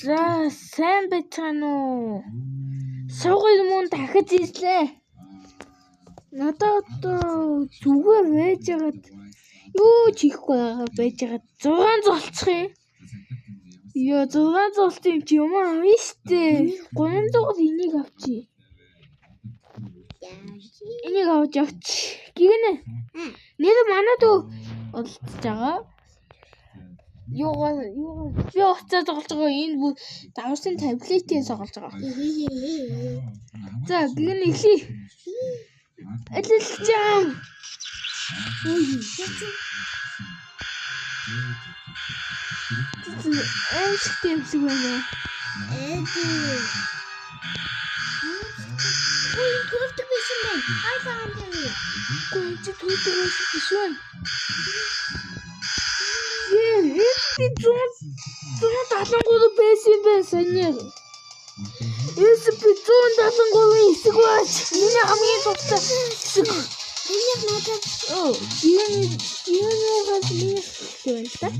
За сайн байцгаана уу? Суугын мөн дахиж ирлээ. Надад зүгээр байж байгаад юу ч хийхгүй байж байгаад 6 золцох юм. Яа 6 золц юм чи юм аа штэ. 300 энийг авчи. Энийг авч авч. Гэгнэ. Нэр манад олдож байгаа. Юугаар би уцаа тоглож байгаа энэ бүр давсан таблетээс тоглож байгаа. За гэгнэ ихлий. Алилчаам. Эстэм байна. Туфтаг байсан бай. Хай фаан дээр. Гүнч туфтаг байсан. Би 173 байсан бай саний. Эсэп 173 хэсэг бач. Миний хамгийн дуртай хэсэг. Энэ надад энэ гас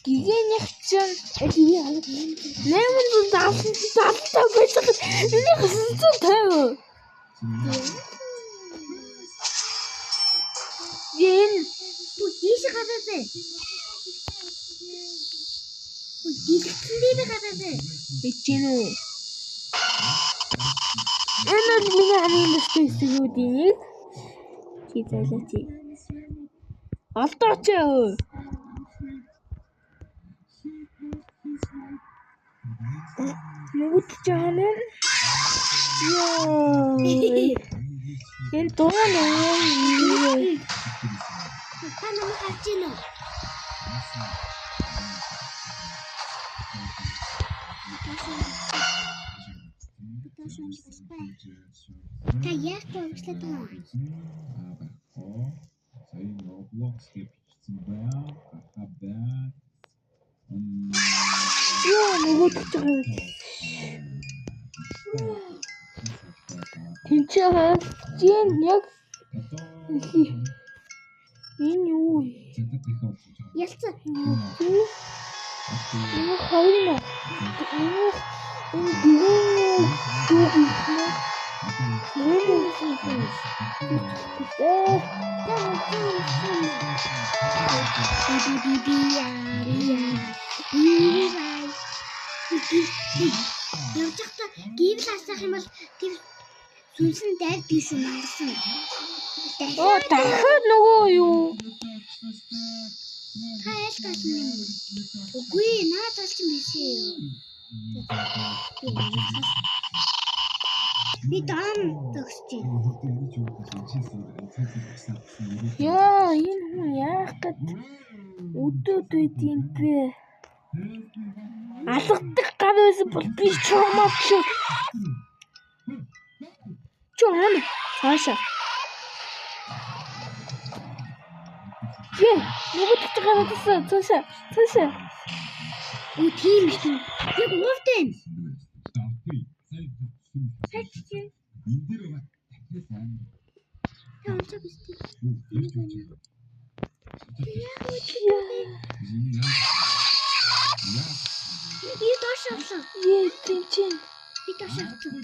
гигэнийх чинь эдний алга 870 байсан. Миний 950. Yen бүдийш гадаа. Бүдийхтэй гадаа. Бичэнэ. Энэ миний хамгийн дуртай хэсгүүдийг чи зайлаач. Алдаач. Нүгт жаана. Яа. Энэ тооноо. Танаа хачино. Та яг төгслөд байгаа. Сая Roblox гэсэн байна. Хабаа. Яа, нүгт жаана. Тинчээ чинь яг энэ юу? Ялцаа. Энэ хайна. Явчихта гівл асах юм бол тэр сүнсэн дайр тийш мангасан. Оо дахиад нөгөө юу? Хайлтаас юм. Үгүй наад алч юм биш юу? Би дан төгсч. Яа, энэ хүн яах гээд өдөөд байдیں۔ Би алгадаг гар байсан бол би чамаач. Чон цаашаа. Нүгт жагаадсан цаашаа. Оо тийм шүү. Яг ууртай. Хачи. Би ташаалсан. Тинчин. Би ташаалсан.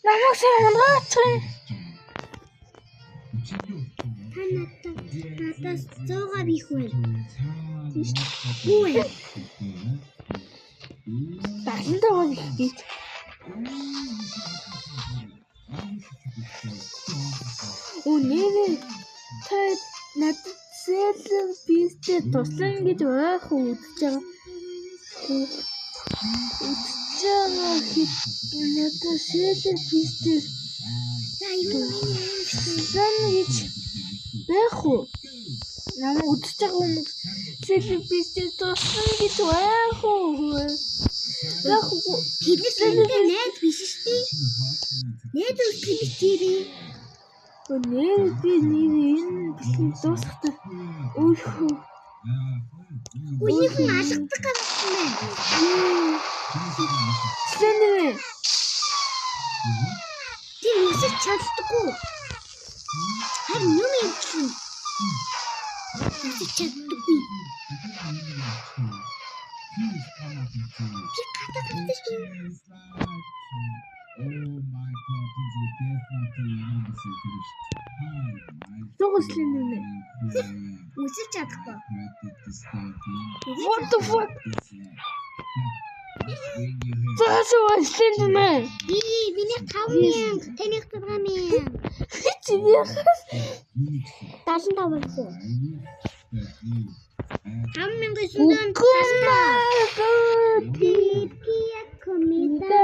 Намайг хангаач. Надаас 100 бих вэ? Үгүй. Тандаа гэж. Үнэхээр та надад селф бистэй туслан гэж байх үзэж байгаа. Надад селф бистэй. За юу гэж байх уу? Намайг үзэж байгаа хүмүүс селф бистэй туслан гэж байх уу? Яг тэдний найз биш шүү дээ. Найз үгүй тийм. Өнөө би энэ бисний дуусахтай. Өөхөө. Үнийг алгадаг юм байна. Тэндээ. Тийм үсэ Үсэж чаддаггүй. Харин юм юм. Үсэж чаддаггүй. Би гадаад шүү. Зогслын нэ. Үсэж чадахгүй. What the fuck? Зогслын нэ. Миний 5,000, таны 6,000. Чи яах? 75 болсон. 5,000 сүнэн 75. Пипия комида.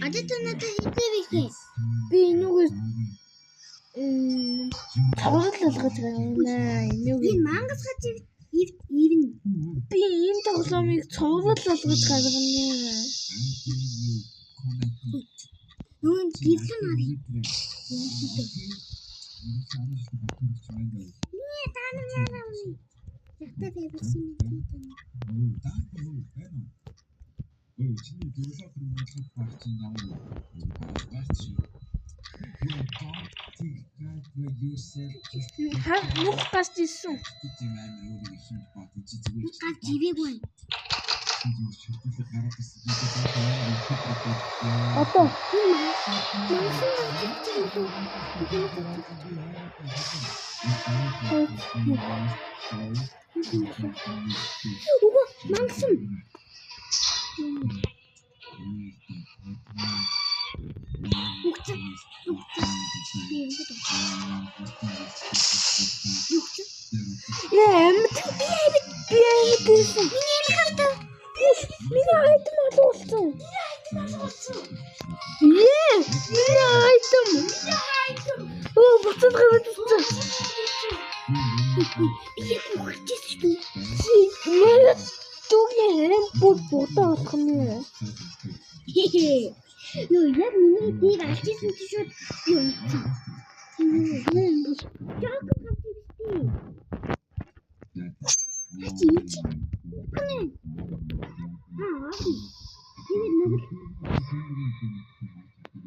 Адад надад хийвээ. Би энүүгээс тоглолт болгож байна. Би мангас гаж ивэн. Би энэ тоглоомыг цоврол болгож гаргана. Нүн гівлэн харъя. Nie, tanım yaramı. Yakta bebesini tutan. Nuk gast ийсэн. Гав живээгүй. Одоо Мангасан. Ямт би гэсэн. Миний айтем олсон. Миний айтем. Оо, буцаад гараад ирсэн. Би бүгдээс шүү. Яа, түүний хэрэм будаа болох нэ. Юу яг миний дийг алжсэн чи шууд би унтсан. Яг гавьдээ. Чи чи.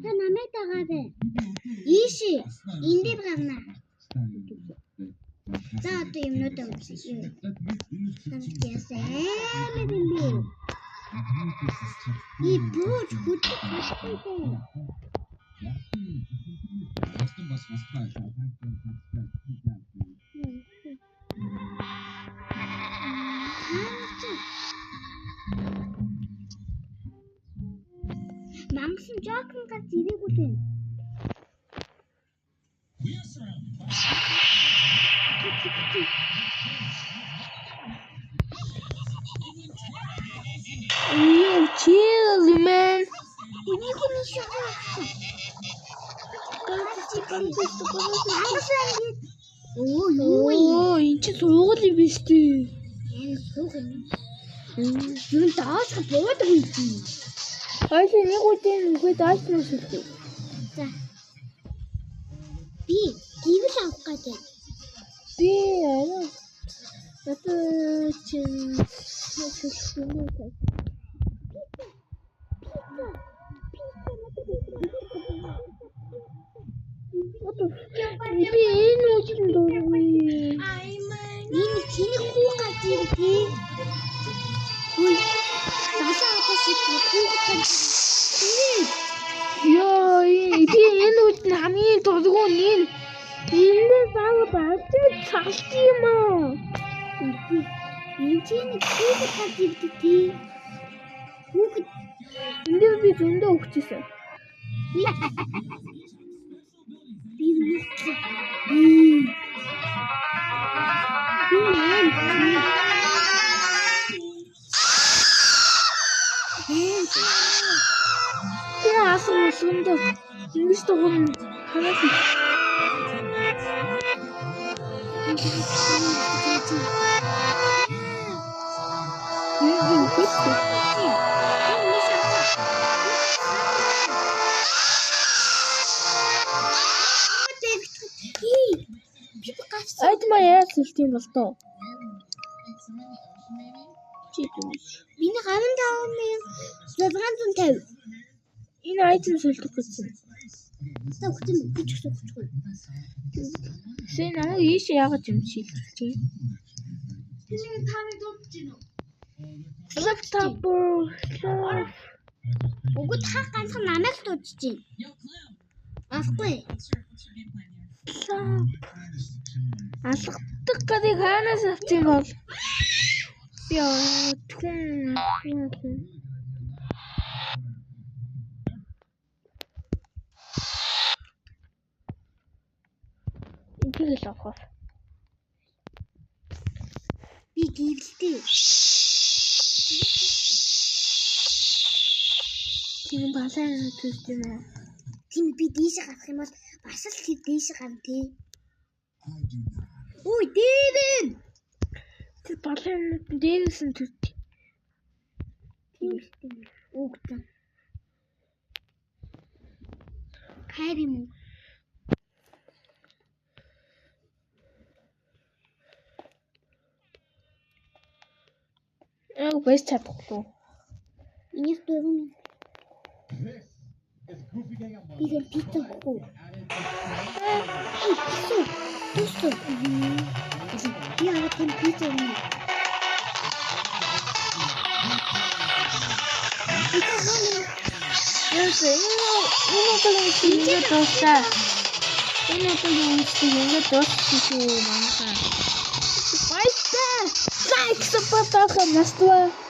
Та намайг дагаад. Ийши. Энд дээр гарна. За одоо юмнууд өмсөе. Ясаа мэдэн. И бууж хөдөлгөөн. Мангасан жоохон гад зэвээгүй л байна. Chill, man. Энийг нь шахаа. Оо, энэ чи суугал юм биш үү? Энэ суугал. Юу дааш буудаг юм чи. Ой, нэг үгүй үгүй дааш нь шүү. За. Би гівл авах гэдэг. Би аа. Одоо чин хэлсэн. Би энэ үчинд дургүй. Энэ чиний хүү гад ирээ. Ой. Дасаа аташиг хүү гад. Ёо, би энэ үчинд хамгийн дургүй нин. Энэ заавал цалт юм аа. Энэ чиний хүү гад ирээ. Хүү гад. Энд би зөндөө өгчээсэн. Би асуу сүндө. Ингэж дугуй ханаас. Айд маяа сэлтийн бол тоо. Чи Миний 55,650. Энэ айдын сольдог гэсэн. Та өгсөн үү? Би ч гэсэн өгчихгүй. Сэ намайг ийш яагаад юм шилжүүлж юм? Тэний таны дуудаж гин үү? Лаптопор. Уг та ганцхан намайг дуудаж гин. Асгүй. Алгадаг гадыг хаанаас авчих юм бол? Би түн. Ингээл авах. Би гэрэлтэй. Тийм балайн төсд юм аа. Тийм би дээш гарах юм бол бас л тэр дээш гарна тий. Ой дээрэн. Тэр балайн дээрээс нь төсд. Тийм үгтэн. Хайр юм уу? Байж чадахгүй. Энийг дөрөв. Би тэр пицца өгөө. Пицца. Би арай тийм пицца өгнө. Лайк, суппорт авах нас това.